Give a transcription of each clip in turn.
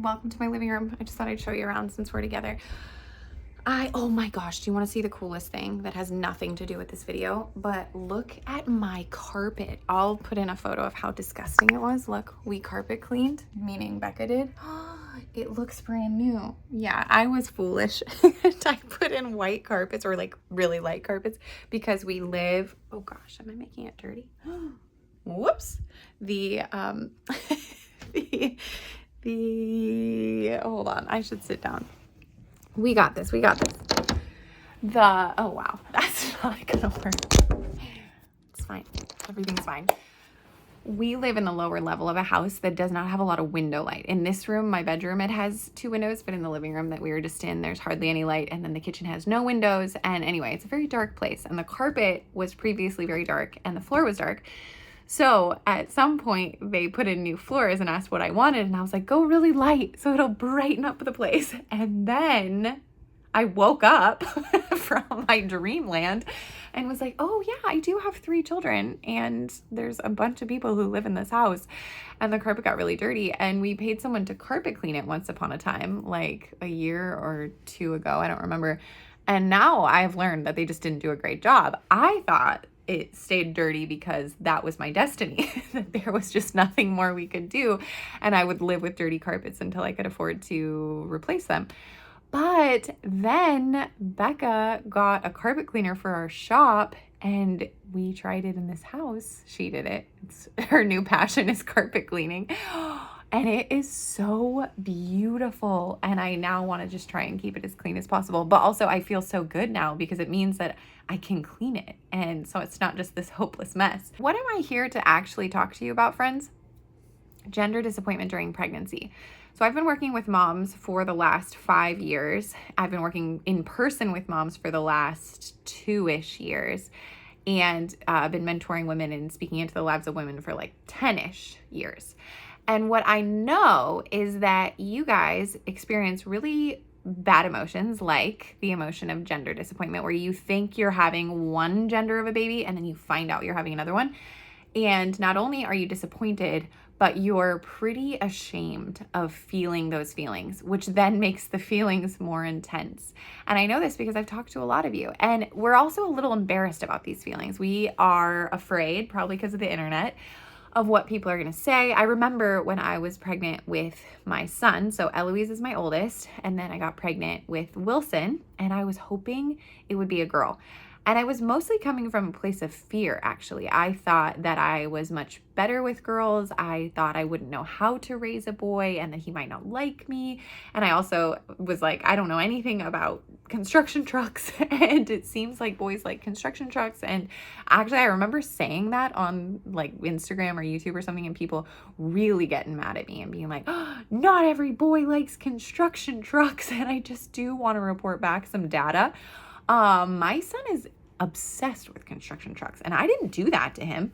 welcome to my living room. I just thought I'd show you around since we're together. Oh my gosh, do you want to see the coolest thing that has nothing to do with this video? But look at my carpet. I'll put in a photo of how disgusting it was. Look, we carpet cleaned, meaning Becca did. It looks brand new. Yeah, I was foolish. I put in white carpets, or like really light carpets, because we live, oh gosh, am I making it dirty? Whoops. Hold on, I should sit down. We got this. Oh wow, that's not gonna work. It's fine. Everything's fine. We live in the lower level of a house that does not have a lot of window light. In this room, my bedroom, it has 2 windows, but in the living room that we were just in, there's hardly any light. And then the kitchen has no windows. And anyway, it's a very dark place. And the carpet was previously very dark and the floor was dark. So at some point they put in new floors and asked what I wanted. And I was like, go really light so it'll brighten up the place. And then I woke up from my dreamland and was like, oh yeah, I do have 3 children and there's a bunch of people who live in this house. And the carpet got really dirty and we paid someone to carpet clean it once upon a time, like a year or 2 ago. I don't remember. And now I've learned that they just didn't do a great job. I thought it stayed dirty because that was my destiny, that there was just nothing more we could do. And I would live with dirty carpets until I could afford to replace them. But then Becca got a carpet cleaner for our shop and we tried it in this house. She did it. It's her new passion is carpet cleaning. And it is so beautiful. And I now want to just try and keep it as clean as possible. But also I feel so good now because it means that I can clean it. And so it's not just this hopeless mess. What am I here to actually talk to you about, friends? Gender disappointment during pregnancy. So I've been working with moms for the last 5 years. I've been working in person with moms for the last 2-ish years. And I've been mentoring women and speaking into the lives of women for like 10-ish years. And what I know is that you guys experience really bad emotions, like the emotion of gender disappointment, where you think you're having one gender of a baby and then you find out you're having another one. And not only are you disappointed, but you're pretty ashamed of feeling those feelings, which then makes the feelings more intense. And I know this because I've talked to a lot of you. And we're also a little embarrassed about these feelings. We are afraid, probably because of the internet, of what people are going to say. I remember when I was pregnant with my son, so Eloise is my oldest, and then I got pregnant with Wilson, and I was hoping it would be a girl. And I was mostly coming from a place of fear, actually. I thought that I was much better with girls. I thought I wouldn't know how to raise a boy and that he might not like me. And I also was like, I don't know anything about construction trucks. And it seems like boys like construction trucks. And actually, I remember saying that on like Instagram or YouTube or something, and people really getting mad at me and being like, oh, not every boy likes construction trucks. And I just do want to report back some data. My son is obsessed with construction trucks, and I didn't do that to him.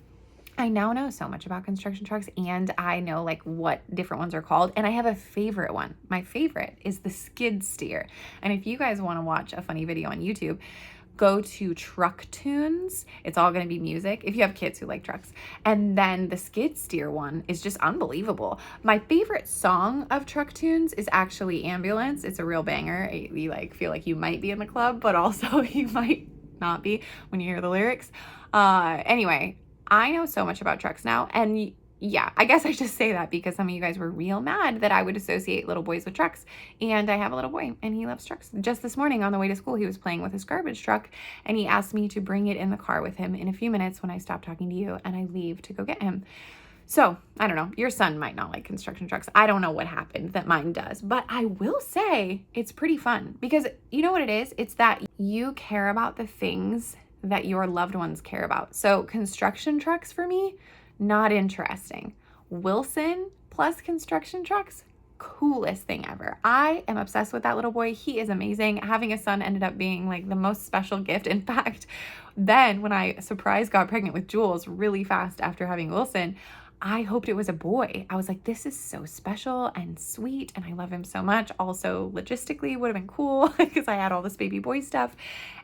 I now know so much about construction trucks, and I know like what different ones are called, and I have a favorite one. My favorite is the skid steer. And if you guys want to watch a funny video on YouTube, go to Truck Tunes. It's all going to be music if you have kids who like trucks. And then the skid steer one is just unbelievable. My favorite song of Truck Tunes is actually Ambulance. It's a real banger. You like feel like you might be in the club, but also you might not be when you hear the lyrics. Anyway, I know so much about trucks now, and yeah, I guess I just say that because some of you guys were real mad that I would associate little boys with trucks. And I have a little boy and he loves trucks. Just this morning on the way to school, he was playing with his garbage truck and he asked me to bring it in the car with him in a few minutes when I stop talking to you and I leave to go get him. So I don't know, your son might not like construction trucks. I don't know what happened that mine does, but I will say it's pretty fun because you know what it is? It's that you care about the things that your loved ones care about. So construction trucks for me, not interesting. Wilson plus construction trucks, coolest thing ever. I am obsessed with that little boy. He is amazing. Having a son ended up being like the most special gift. In fact, then when I surprise got pregnant with Jules really fast after having Wilson, I hoped it was a boy. I was like, this is so special and sweet, and I love him so much. Also, logistically, would have been cool because I had all this baby boy stuff.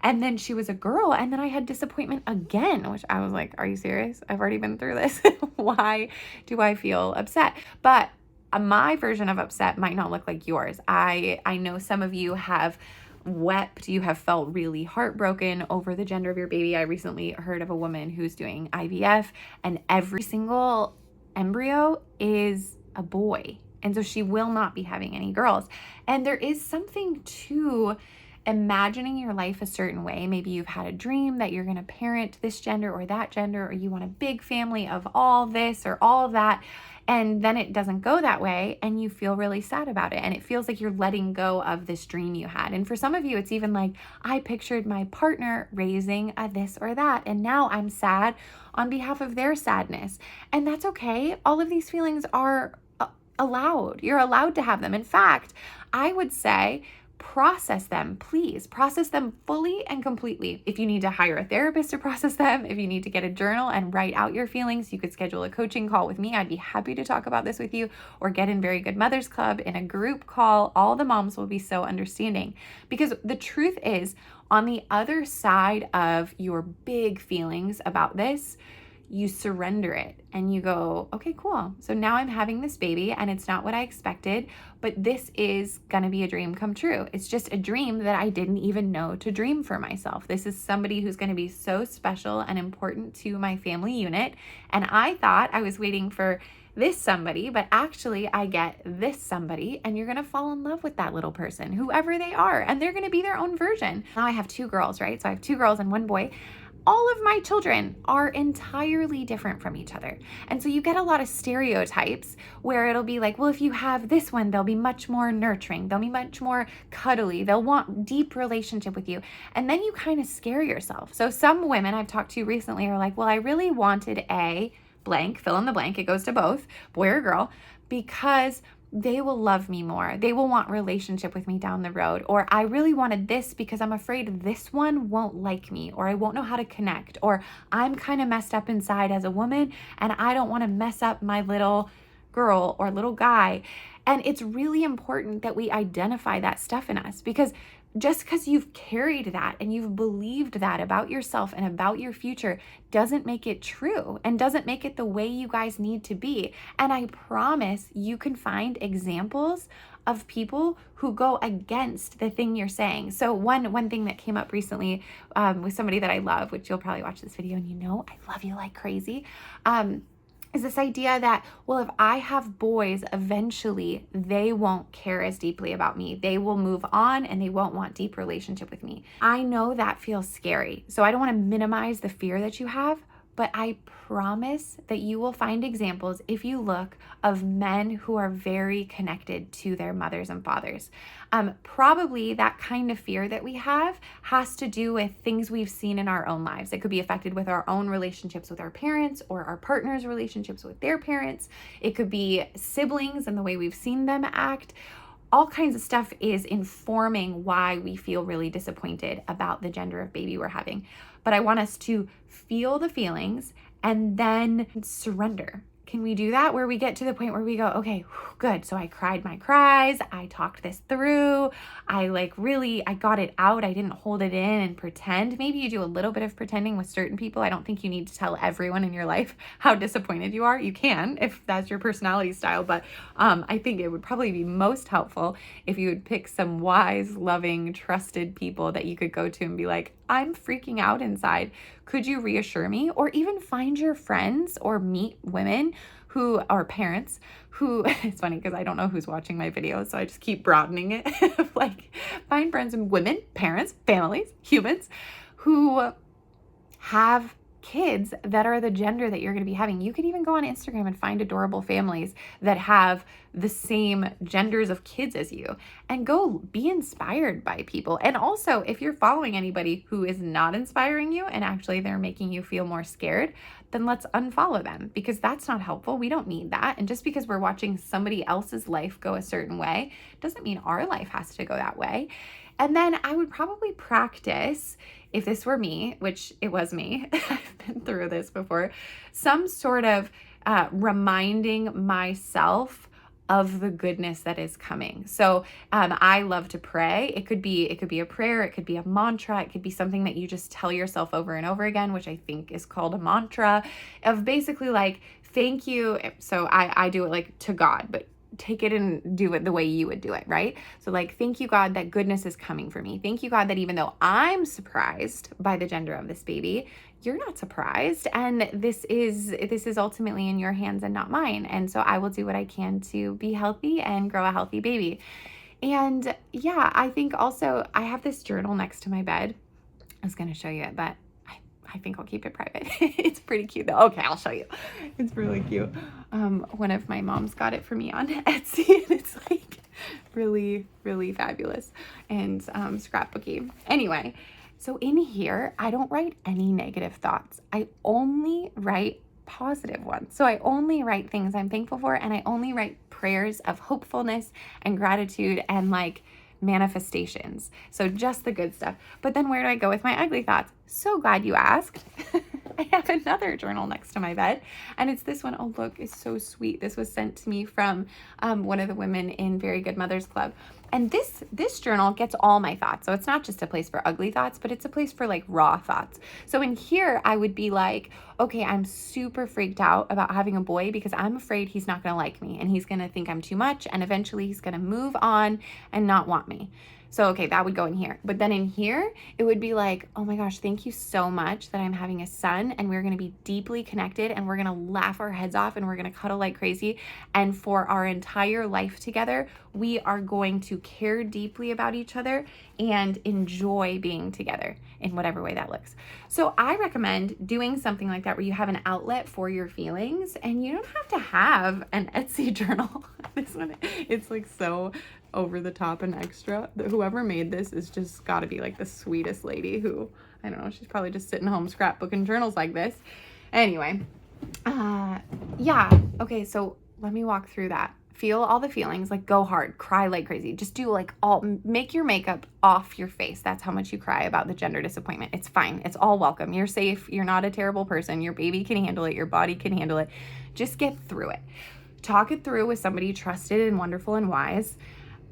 And then she was a girl, and then I had disappointment again, which I was like, are you serious? I've already been through this. Why do I feel upset? But my version of upset might not look like yours. I know some of you have wept, you have felt really heartbroken over the gender of your baby. I recently heard of a woman who's doing IVF and every single embryo is a boy. And so she will not be having any girls. And there is something to imagining your life a certain way. Maybe you've had a dream that you're going to parent this gender or that gender, or you want a big family of all this or all of that. And then it doesn't go that way and you feel really sad about it. And it feels like you're letting go of this dream you had. And for some of you, it's even like, I pictured my partner raising a this or that. And now I'm sad on behalf of their sadness. And that's okay. All of these feelings are allowed. You're allowed to have them. In fact, I would say, process them, please. Process them fully and completely. If you need to hire a therapist to process them, if you need to get a journal and write out your feelings, you could schedule a coaching call with me. I'd be happy to talk about this with you, or get in Very Good Mothers Club in a group call. All the moms will be so understanding, because the truth is, on the other side of your big feelings about this, you surrender it and you go, okay, cool. So now I'm having this baby and it's not what I expected, but this is gonna be a dream come true. It's just a dream that I didn't even know to dream for myself. This is somebody who's gonna be so special and important to my family unit. And I thought I was waiting for this somebody, but actually I get this somebody, and you're gonna fall in love with that little person, whoever they are, and they're gonna be their own version. Now I have 2 girls, right? So I have 2 girls and 1 boy. All of my children are entirely different from each other. And so you get a lot of stereotypes where it'll be like, well, if you have this one, they'll be much more nurturing. They'll be much more cuddly. They'll want deep relationship with you. And then you kind of scare yourself. So some women I've talked to recently are like, well, I really wanted a blank, fill in the blank. It goes to both, boy or girl, because they will love me more. They will want relationship with me down the road. Or I really wanted this because I'm afraid this one won't like me, or I won't know how to connect, or I'm kind of messed up inside as a woman and I don't want to mess up my little girl or little guy. And it's really important that we identify that stuff in us, because just because you've carried that and you've believed that about yourself and about your future doesn't make it true and doesn't make it the way you guys need to be. And I promise you can find examples of people who go against the thing you're saying. So one thing that came up recently with somebody that I love, which you'll probably watch this video and you know I love you like crazy, is this idea that, well, if I have boys, eventually they won't care as deeply about me. They will move on and they won't want deep relationship with me. I know that feels scary. So I don't want to minimize the fear that you have, but I promise that you will find examples, if you look, of men who are very connected to their mothers and fathers. Probably that kind of fear that we have has to do with things we've seen in our own lives. It could be affected with our own relationships with our parents, or our partners' relationships with their parents. It could be siblings and the way we've seen them act. All kinds of stuff is informing why we feel really disappointed about the gender of baby we're having. But I want us to feel the feelings and then surrender. Can we do that, where we get to the point where we go, okay, good. So I cried my cries. I talked this through. I got it out. I didn't hold it in and pretend. Maybe you do a little bit of pretending with certain people. I don't think you need to tell everyone in your life how disappointed you are. You can, if that's your personality style. But I think it would probably be most helpful if you would pick some wise, loving, trusted people that you could go to and be like, I'm freaking out inside. Could you reassure me? Or even find your friends or meet women who are parents who, it's funny because I don't know who's watching my videos, so I just keep broadening it. Like, find friends and women, parents, families, humans who have kids that are the gender that you're going to be having. You could even go on Instagram and find adorable families that have the same genders of kids as you, and go be inspired by people. And also, if you're following anybody who is not inspiring you and actually they're making you feel more scared, then let's unfollow them, because that's not helpful. We don't need that. And just because we're watching somebody else's life go a certain way doesn't mean our life has to go that way. And then I would probably practice, if this were me, which it was me, I've been through this before, some sort of reminding myself of the goodness that is coming. So I love to pray. It could be a prayer, it could be a mantra, it could be something that you just tell yourself over and over again, which I think is called a mantra, of basically like, thank you. So I do it like to God, but take it and do it the way you would do it, right? So like, thank you, God, that goodness is coming for me. Thank you, God, that even though I'm surprised by the gender of this baby, you're not surprised. And this is ultimately in your hands and not mine. And so I will do what I can to be healthy and grow a healthy baby. And yeah, I think also I have this journal next to my bed. I was going to show you it, but I think I'll keep it private. It's pretty cute though. Okay, I'll show you. It's really cute. One of my moms got it for me on Etsy, and it's like really, really fabulous and scrapbooky. Anyway, so in here, I don't write any negative thoughts. I only write positive ones. So I only write things I'm thankful for, and I only write prayers of hopefulness and gratitude and like manifestations. So just the good stuff. But then where do I go with my ugly thoughts? So glad you asked. I have another journal next to my bed, and it's this one. Oh, look, it's so sweet. This was sent to me from one of the women in Very Good Mothers Club. And this journal gets all my thoughts. So it's not just a place for ugly thoughts, but it's a place for like raw thoughts. So in here, I would be like, okay, I'm super freaked out about having a boy because I'm afraid he's not going to like me and he's going to think I'm too much. And eventually he's going to move on and not want me. So, okay, that would go in here. But then in here, it would be like, oh my gosh, thank you so much that I'm having a son and we're going to be deeply connected and we're going to laugh our heads off and we're going to cuddle like crazy. And for our entire life together, we are going to care deeply about each other and enjoy being together in whatever way that looks. So I recommend doing something like that where you have an outlet for your feelings and you don't have to have an Etsy journal. This one, it's like so over the top and extra. Whoever made this is just got to be like the sweetest lady who, I don't know, she's probably just sitting home scrapbooking journals like this. Anyway, yeah. Okay, so let me walk through that. Feel all the feelings, like go hard, cry like crazy. Just do like make your makeup off your face. That's how much you cry about the gender disappointment. It's fine. It's all welcome. You're safe. You're not a terrible person. Your baby can handle it. Your body can handle it. Just get through it. Talk it through with somebody trusted and wonderful and wise.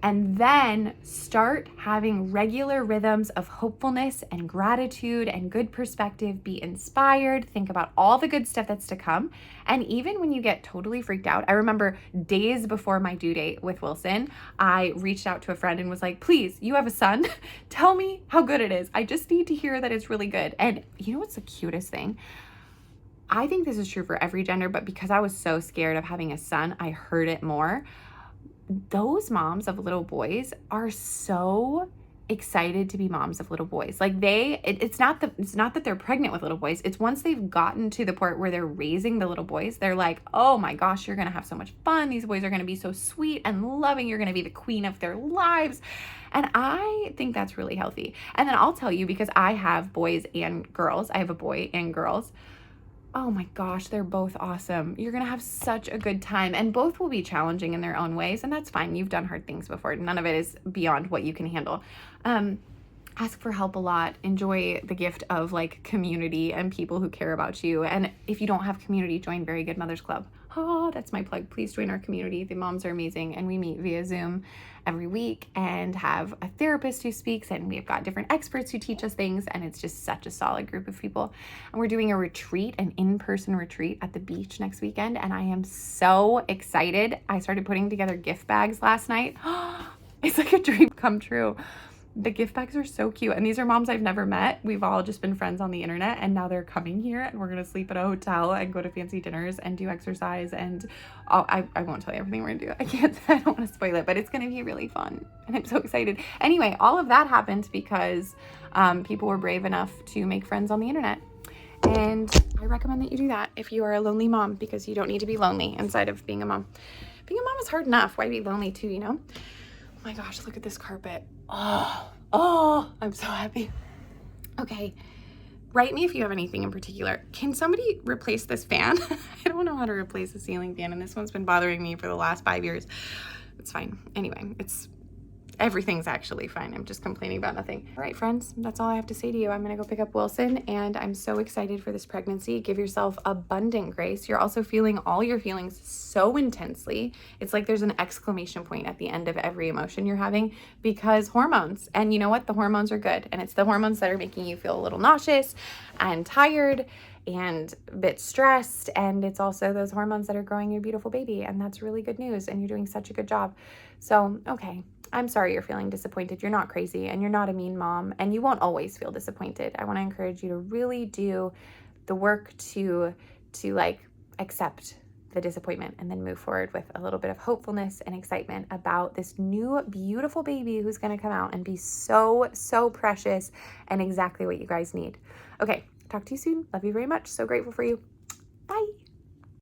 And then start having regular rhythms of hopefulness and gratitude and good perspective. Be inspired. Think about all the good stuff that's to come. And even when you get totally freaked out, I remember days before my due date with Wilson, I reached out to a friend and was like, please, you have a son. Tell me how good it is. I just need to hear that it's really good. And you know what's the cutest thing? I think this is true for every gender, but because I was so scared of having a son, I heard it more. Those moms of little boys are so excited to be moms of little boys. Like it's not that they're pregnant with little boys. It's once they've gotten to the point where they're raising the little boys, they're like, oh my gosh, you're going to have so much fun. These boys are going to be so sweet and loving. You're going to be the queen of their lives. And I think that's really healthy. And then I'll tell you, because I have boys and girls, I have a boy and girls. Oh my gosh, they're both awesome. You're going to have such a good time, and both will be challenging in their own ways, and that's fine. You've done hard things before. None of it is beyond what you can handle. Ask for help a lot. Enjoy the gift of like community and people who care about you. And if you don't have community, join Very Good Mothers Club. Oh, that's my plug. Please join our community. The moms are amazing, and we meet via Zoom every week and have a therapist who speaks, and we've got different experts who teach us things, and it's just such a solid group of people. And we're doing a retreat, an in-person retreat at the beach next weekend, and I am so excited. I started putting together gift bags last night. It's like a dream come true. The gift bags are so cute. And these are moms I've never met. We've all just been friends on the internet, and now they're coming here, and we're going to sleep at a hotel and go to fancy dinners and do exercise. And I won't tell you everything we're going to do. I don't want to spoil it, but it's going to be really fun. And I'm so excited. Anyway, all of that happened because people were brave enough to make friends on the internet. And I recommend that you do that if you are a lonely mom, because you don't need to be lonely inside of being a mom. Being a mom is hard enough. Why be lonely too, you know? Oh my gosh, look at this carpet. Oh, I'm so happy. Okay, write me if you have anything in particular. Can somebody replace this fan? I don't know how to replace a ceiling fan, and this one's been bothering me for the last 5 years. It's fine. Anyway, everything's actually fine. I'm just complaining about nothing. All right, friends, that's all I have to say to you. I'm gonna go pick up Wilson, and I'm so excited for this pregnancy. Give yourself abundant grace. You're also feeling all your feelings so intensely. It's like there's an exclamation point at the end of every emotion you're having, because hormones. And you know what? The hormones are good, and it's the hormones that are making you feel a little nauseous and tired. and a bit stressed, and it's also those hormones that are growing your beautiful baby, and that's really good news, and you're doing such a good job. So, okay, I'm sorry you're feeling disappointed. You're not crazy, and you're not a mean mom, and you won't always feel disappointed. I want to encourage you to really do the work to like accept the disappointment and then move forward with a little bit of hopefulness and excitement about this new beautiful baby who's going to come out and be so, so precious and exactly what you guys need. Okay, talk to you soon. Love you very much. So grateful for you. Bye.